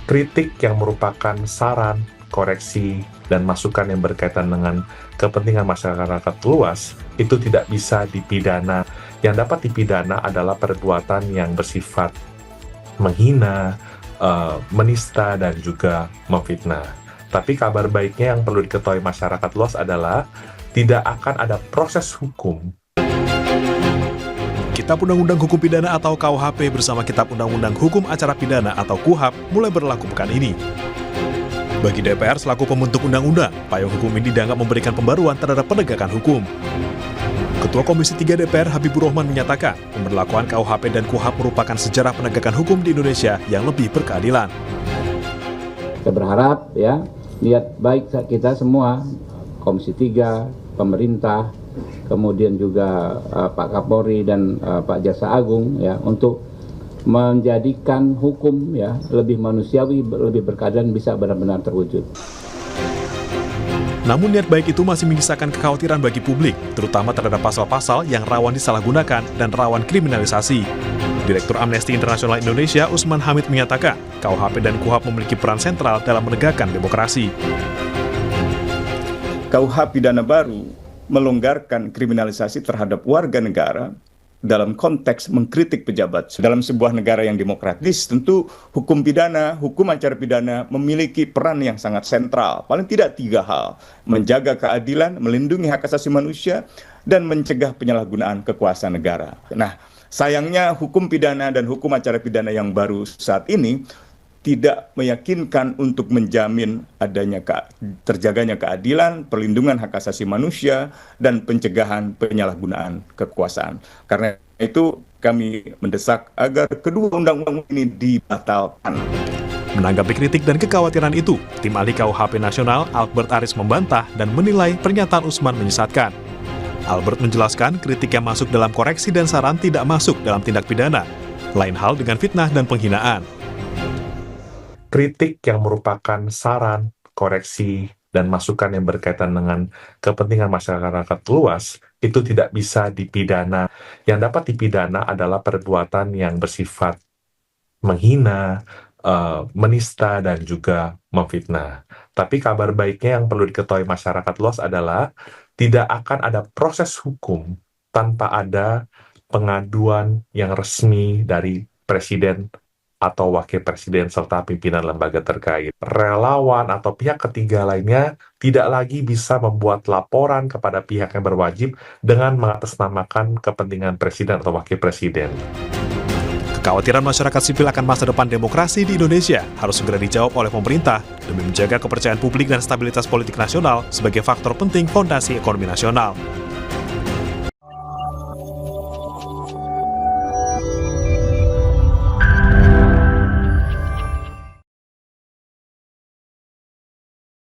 kritik yang merupakan saran, koreksi, dan masukan yang berkaitan dengan kepentingan masyarakat luas itu tidak bisa dipidana. Yang dapat dipidana adalah perbuatan yang bersifat menghina, menista, dan juga memfitnah. Tapi kabar baiknya yang perlu diketahui masyarakat luas adalah tidak akan ada proses hukum. Kitab Undang-Undang Hukum Pidana atau KUHP bersama Kitab Undang-Undang Hukum Acara Pidana atau KUHAP mulai berlaku pekan ini. Bagi DPR selaku pembentuk undang-undang, payung hukum ini dianggap memberikan pembaruan terhadap penegakan hukum. Ketua Komisi 3 DPR Habibur Rahman menyatakan, pemberlakuan KUHP dan KUHAP merupakan sejarah penegakan hukum di Indonesia yang lebih berkeadilan. Kita berharap ya, niat baik kita semua, Komisi 3, pemerintah, kemudian juga Pak Kapolri dan Pak Jaksa Agung ya, untuk menjadikan hukum ya lebih manusiawi, lebih berkeadilan, bisa benar-benar terwujud. Namun niat baik itu masih menyisakan kekhawatiran bagi publik, terutama terhadap pasal-pasal yang rawan disalahgunakan dan rawan kriminalisasi. Direktur Amnesty International Indonesia Usman Hamid menyatakan, KUHP dan KUHAP memiliki peran sentral dalam menegakkan demokrasi. KUHP pidana baru melonggarkan kriminalisasi terhadap warga negara dalam konteks mengkritik pejabat. Dalam sebuah negara yang demokratis, tentu hukum pidana, hukum acara pidana memiliki peran yang sangat sentral. Paling tidak 3 hal: menjaga keadilan, melindungi hak asasi manusia, dan mencegah penyalahgunaan kekuasaan negara. Nah, sayangnya hukum pidana dan hukum acara pidana yang baru saat ini tidak meyakinkan untuk menjamin adanya terjaganya keadilan, perlindungan hak asasi manusia, dan pencegahan penyalahgunaan kekuasaan. Karena itu kami mendesak agar kedua undang-undang ini dibatalkan. Menanggapi kritik dan kekhawatiran itu, tim ahli KUHP Nasional Albert Aris membantah dan menilai pernyataan Usman menyesatkan. Albert menjelaskan kritik yang masuk dalam koreksi dan saran tidak masuk dalam tindak pidana. Lain hal dengan fitnah dan penghinaan. Kritik yang merupakan saran, koreksi, dan masukan yang berkaitan dengan kepentingan masyarakat luas itu tidak bisa dipidana. Yang dapat dipidana adalah perbuatan yang bersifat menghina, menista, dan juga memfitnah. Tapi kabar baiknya yang perlu diketahui masyarakat luas adalah tidak akan ada proses hukum tanpa ada pengaduan yang resmi dari presiden atau wakil presiden serta pimpinan lembaga terkait. Relawan atau pihak ketiga lainnya tidak lagi bisa membuat laporan kepada pihak yang berwajib dengan mengatasnamakan kepentingan presiden atau wakil presiden. Kekhawatiran masyarakat sipil akan masa depan demokrasi di Indonesia harus segera dijawab oleh pemerintah demi menjaga kepercayaan publik dan stabilitas politik nasional sebagai faktor penting fondasi ekonomi nasional.